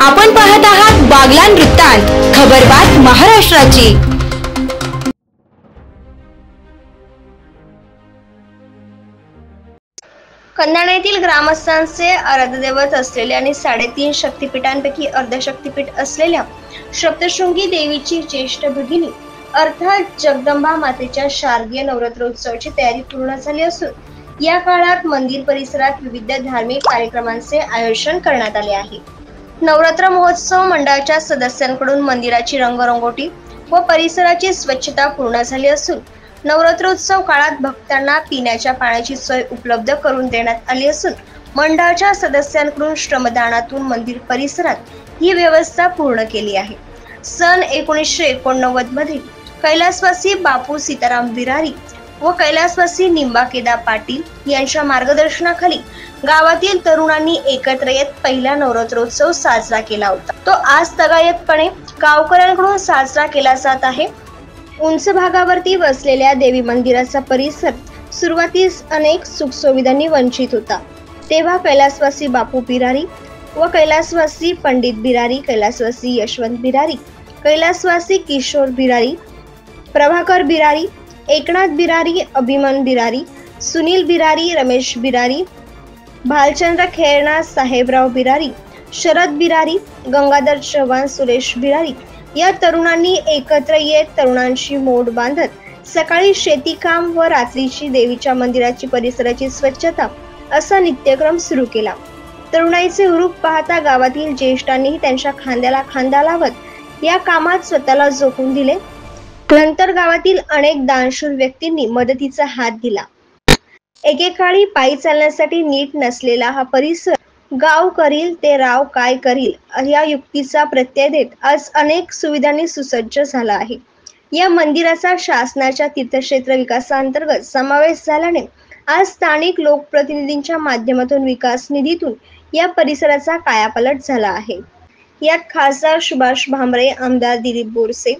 आपण पाहत आहात बागलाण वृत्तांत, खबरबात महाराष्ट्राची। खंडाळा येथील ग्रामस्थांचे आराध्यदैवत असलेले आणि 3.5 शक्तिपीठांपैकी अर्धशक्तिपीठ असलेल्या सप्तशृंगी देवीची ज्येष्ठ भगिनी अर्थात जगदंबा मातेच्या शारदीय नवरात्रोत्सवाची तयारी पूर्ण झाली असून या काळात मंदिर परिसरात विविध धार्मिक कार्यक्रमांचे आयोजन करण्यात आले आहे। नवरात्र महोत्सव मंडळाच्या सदस्यांकडून मंदिराची रंगरंगोटी व परिसराची स्वच्छता पूर्ण झाली असून नवरात्रोत्सव काळात भक्तांना पिण्याच्या पाण्याची सोय उपलब्ध करून देण्यात आली असून मंडळाच्या सदस्यांकडून श्रमदानातून मंदिर परिसरात ही व्यवस्था पूर्ण केली आहे। सन 1989 मध्ये कैलासवासी बापू सीताराम बिरारी व कैलासवासी निंबाकेदा पाटील यांच्या मार्गदर्शनाखाली गावातील तरुणांनी एकत्र येत पहिला नवरात्रोत्सव साजरा केला होता। तो आज तगायतपणे गावकऱ्यांकडून साजरा केला जात आहे। उंच भागावरती वसलेल्या देवी मंदिराचा परिसर सुरुवातीस अनेक सुखसुविधांनी वंचित होता, तेव्हा कैलासवासी बापू बिरारी व कैलासवासी पंडित बिरारी, कैलासवासी यशवंत बिरारी, कैलासवासी किशोर बिरारी, प्रभाकर बिरारी, एकनाथ बिरारी, अभिमन बिरारी, सुनील बिरारी, रमेश बिरारी, भालचंद्र खेरणा, साहेबराव बिरारी, शरद बिरारी, गंगाधर चव्हाण, सुरेश बिरारी या तरुणांनी एकत्र येत तरुणांची मोड बांधत सकाळी शेतीकाम व रात्रीची देवीच्या मंदिराची परिसराची स्वच्छता असा नित्यक्रम सुरू केला। तरुणाईचे हुरूप पाहता गावातील ज्येष्ठांनीही त्यांच्या खांद्याला खांदा लावत या कामात स्वतःला झोकून दिले। नंतर गावातील अनेक दानशूर व्यक्तींनी मदतीचा हात दिला। एकेकाळी पायी चालण्यासाठी नीट नसलेला हा परिसर गाव करील ते राव काय करील या युक्तीचा प्रत्यय देत आज अनेक सुविधांनी सुसज्ज झाला आहे। या मंदिराचा शासनाच्या तीर्थक्षेत्र विकासाअंतर्गत समावेश झाल्याने आज स्थानिक लोकप्रतिनिधींच्या माध्यमातून विकास निधीतून या परिसराचा कायापालट झाला आहे। यात खासदार सुभाष भामरे, आमदार दिलीप बोरसे,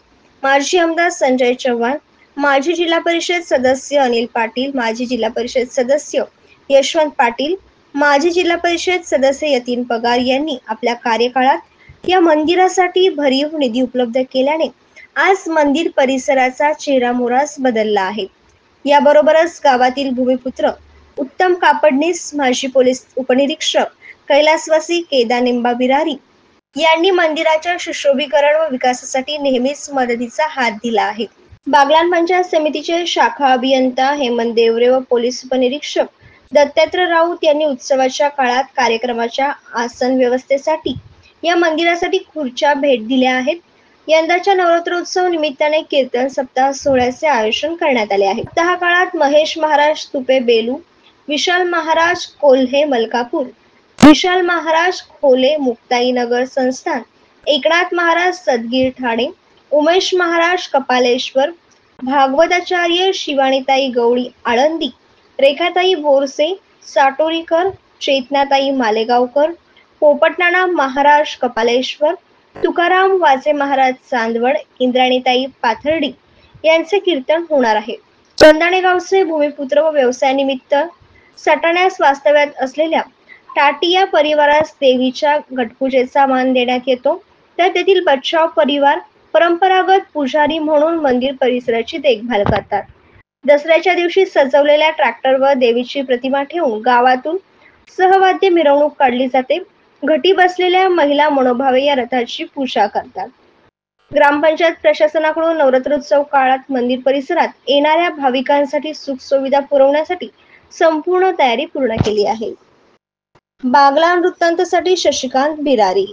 माजी आमदार संजय चव्हाण, माजी जिल्हा परिषद सदस्य अनिल पाटील, माजी जिल्हा परिषद सदस्य यशवंत पाटील, माजी जिल्हा परिषद सदस्य यतीन पगार यांनी आपल्या कार्यकाळात या मंदिरासाठी भरीव निधी उपलब्ध केल्याने आज मंदिर परिसराचा चेहरामोहराच बदलला आहे। याबरोबरच गावातील भूमिपुत्र उत्तम कापडनीस, माजी पोलीस उपनिरीक्षक कैलासवासी केदा निंबा बिरारी यांनी मंदिराच्या सुशोभीकरण व विकासासाठी नेहमीच मदतीचा हात दिला आहे। बागलाण पंचायत समितीचे शाखा अभियंता हेमंत देवरे व पोलीस उपनिरीक्षक दत्तात्रय राऊत यांनी उत्सवाच्या काळात कार्यक्रमाच्या आसन व्यवस्थेसाठी या मंदिरासाठी खुर्च्या भेट दिल्या आहेत। यंदाच्या नवरात्रोत्सव निमित्ताने कीर्तन सप्ताह सोहळ्याचे आयोजन करण्यात आले आहे। सप्ताह काळात महेश महाराज तुपे बेलू, विशाल महाराज कोल्हे मलकापूर, विशाल महाराज खोले मुक्ताईनगर संस्थान, एकनाथ महाराज सदगीर ठाणे, उमेश महाराज कपालेश्वर, भागवताचार्य शिवानीताई गवळी आळंदी, रेखाताई बोरसे साटोरीकर, चेतनाताई मालेगावकर, पोपटनाना महाराज कपालेश्वर, तुकाराम वाजे महाराज चांदवड, इंद्राणीताई पाथर्डी यांचे कीर्तन होणार आहे। चंदाणे गावचे भूमिपुत्र व व्यवसायानिमित्त सटाण्यास वास्तव्यात असलेल्या टाटिया परिवारास देवीच्या घटपूजेचा मान देण्यात येतो, तर तेथील बच्चाव परिवार परंपरागत पुजारी म्हणून मंदिर परिसराची देखभाल करतात। दसऱ्याच्या दिवशी सजवलेल्या ट्रॅक्टरवर देवीची प्रतिमा ठेवून गावातून सहवाद्य मिरवणूक काढली जाते। घटी बसलेल्या महिला मनोभावे या रथाची पूजा करतात। ग्रामपंचायत प्रशासनाकडून नवरात्रोत्सव काळात मंदिर परिसरात येणाऱ्या भाविकांसाठी सुखसुविधा पुरवण्यासाठी संपूर्ण तयारी पूर्ण केली आहे। बागलाण वृत्तांतसाठी शशिकांत बिरारी।